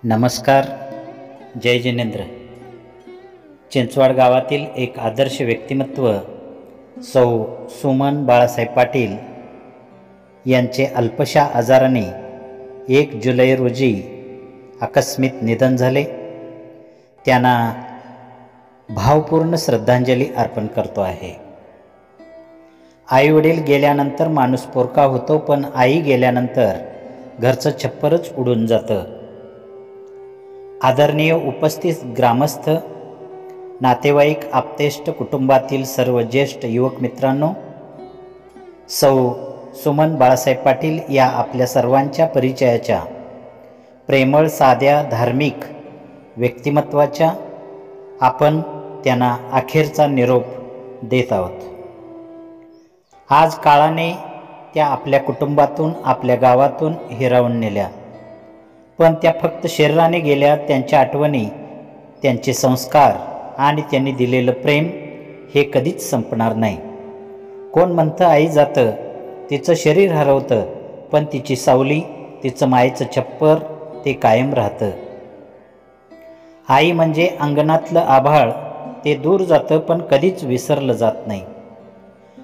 नमस्कार. जय जिनेंद्र. चिंचवाड गावातील एक आदर्श व्यक्तिमत्व सौ सुमन बाळासाहेब पाटील यांचे अल्पशा आजाराने 1 जुलै रोजी आकस्मिक निधन झाले. त्यांना भावपूर्ण श्रद्धांजली अर्पण करतो आहे. आई वडील गेल्यानंतर माणूस पोरका होतो, पण आई गेल्यानंतर घरचं छप्परच उडून जातं. आदरणीय उपस्थित ग्रामस्थ, नातेवाईक, आप्तेष्ट, कुटुंबातील सर्व ज्येष्ठ युवक मित्रांनो, सौ सुमन बाळासाहेब पाटील या आपल्या सर्वांच्या परिचयाच्या प्रेमळ, साध्या, धार्मिक व्यक्तिमत्वाच्या आपण त्यांना अखेरचा निरोप देत आहोत. आज काळाने त्या आपल्या कुटुंबातून, आपल्या गावातून हिरावून नेल्या, पण त्या फक्त शरीराने गेल्या. त्यांच्या आठवणी, त्यांचे संस्कार आणि त्यांनी दिलेलं प्रेम हे कधीच संपणार नाही. कोण म्हणतं आई जातं, तिचं शरीर हरवतं, पण तिची सावली, तिचं मायेचं छप्पर ते कायम राहतं. आई म्हणजे अंगणातलं आभाळ, ते दूर जातं पण कधीच विसरलं जात नाही.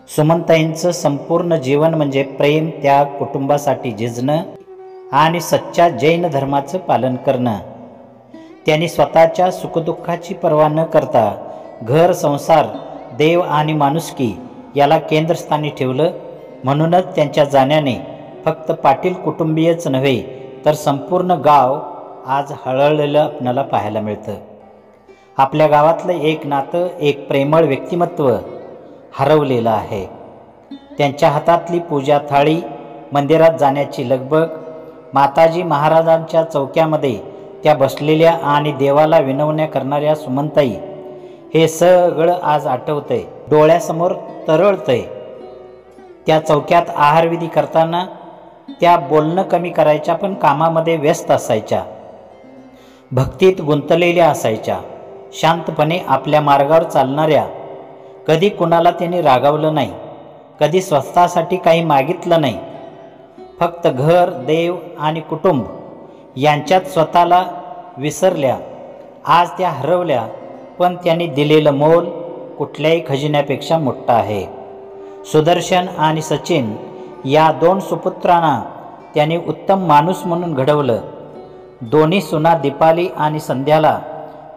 सुमनताईंचं संपूर्ण जीवन म्हणजे प्रेम, त्याग, कुटुंबासाठी झिजणं आणि सच्च्या जैन धर्माचं पालन करणं. त्यांनी स्वतःच्या सुखदुःखाची पर्वा न करता घर, संसार, देव आणि माणुसकी याला केंद्रस्थानी ठेवलं. म्हणूनच त्यांच्या जाण्याने फक्त पाटील कुटुंबीयच नव्हे, तर संपूर्ण गाव आज हळहळलेलं आपल्याला पाहायला मिळतं. आपल्या गावातलं एक नातं, एक प्रेमळ व्यक्तिमत्व हरवलेलं आहे. त्यांच्या हातातली पूजा थाळी, मंदिरात जाण्याची लगबग, माताजी महाराजांच्या चौक्यामध्ये त्या बसलेल्या आणि देवाला विनवण्या करणाऱ्या सुमनताई, हे सगळं आज आठवतंय, डोळ्यासमोर तरळतंय. त्या चौक्यात आहारविधी करताना त्या बोलणं कमी करायच्या, पण कामामध्ये व्यस्त असायच्या, भक्तीत गुंतलेल्या असायच्या, शांतपणे आपल्या मार्गावर चालणाऱ्या. कधी कुणाला त्यांनी रागावलं नाही, कधी स्वतःसाठी काही मागितलं नाही. फक्त घर, देव आणि कुटुंब यांच्यात स्वतःला विसरल्या. आज त्या हरवल्या, पण त्यांनी दिलेलं मोल कुठल्याही खजिन्यापेक्षा मोठं आहे. सुदर्शन आणि सचिन या 2 सुपुत्रांना त्यांनी उत्तम माणूस म्हणून घडवलं. दोन्ही सुना दीपाली आणि संध्याला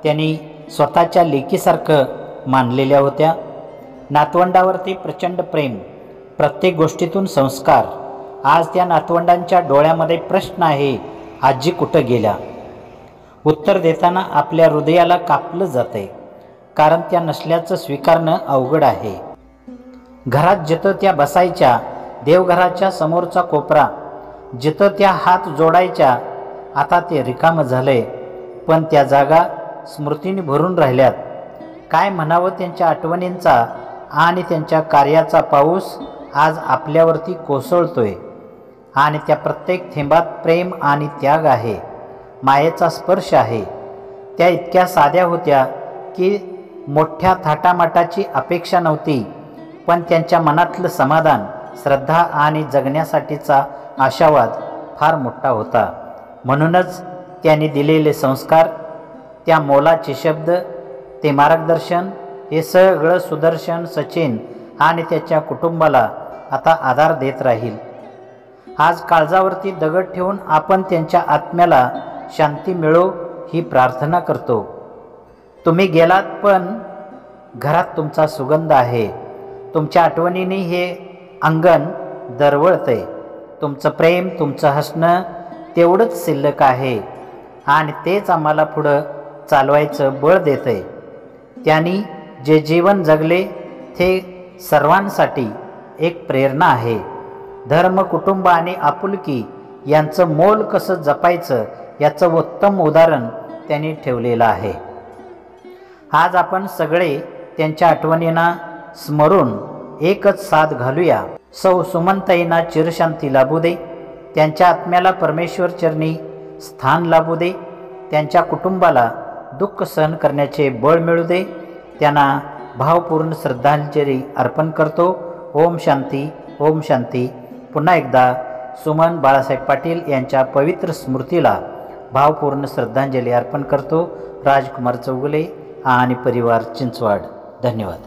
त्यांनी स्वतःच्या लेकीसारखं मानलेल्या होत्या. नातवंडावरती प्रचंड प्रेम, प्रत्येक गोष्टीतून संस्कार. आज त्या नातवंडांच्या डोळ्यामध्ये प्रश्न आहे, आजी कुठं गेल्या? उत्तर देताना आपल्या हृदयाला कापलं जातंय, कारण त्या नसल्याचं स्वीकारणं अवघड आहे. घरात जिथं त्या बसायच्या, देवघराच्या समोरचा कोपरा जिथं त्या हात जोडायच्या, आता ते रिकामं झालंय, पण त्या जागा स्मृतीने भरून राहिल्यात. काय म्हणावं, त्यांच्या आठवणींचा आणि त्यांच्या कार्याचा पाऊस आज आपल्यावरती कोसळतोय आणि त्या प्रत्येक थेंबात प्रेम आणि त्याग आहे, मायेचा स्पर्श आहे. त्या इतक्या साध्या होत्या की मोठ्या थाटामाटाची अपेक्षा नव्हती, पण त्यांच्या मनातलं समाधान, श्रद्धा आणि जगण्यासाठीचा आशावाद फार मोठा होता. म्हणूनच त्यांनी दिलेले संस्कार, त्या मोलाचे शब्द, ते मार्गदर्शन, हे सगळं सुदर्शन, सचिन आणि त्याच्या कुटुंबाला आता आधार देत राहील. आज काळजावरती दगड ठेवून आपण त्यांच्या आत्म्याला शांती मिळो ही प्रार्थना करतो. तुम्ही गेलात, पण घरात तुमचा सुगंध आहे. तुमच्या आठवणीने हे अंगण दरवळतंय. तुमचं प्रेम, तुमचं हसणं तेवढंच शिल्लक आहे आणि तेच आम्हाला पुढं चालवायचं बळ देतंय. त्यांनी जे जीवन जगले ते सर्वांसाठी एक प्रेरणा आहे. धर्म, कुटुंब आणि आपुलकी यांचं मोल कसं जपायचं याचं उत्तम उदाहरण त्यांनी ठेवलेलं आहे. आज आपण सगळे त्यांच्या आठवणींना स्मरून एकच साथ घालूया. सौ सुमनताईंना चिरशांती लाभू दे. त्यांच्या आत्म्याला परमेश्वर चरणी स्थान लाभू दे. त्यांच्या कुटुंबाला दुःख सहन करण्याचे बळ मिळू दे. त्यांना भावपूर्ण श्रद्धांजली अर्पण करतो. ओम शांती, ओम शांती. पुन्हा एकदा सुमन बाळासाहेब पाटील यांच्या पवित्र स्मृतीला भावपूर्ण श्रद्धांजली अर्पण करतो. राजकुमार चौगुले आणि परिवार, चिंचवाड. धन्यवाद.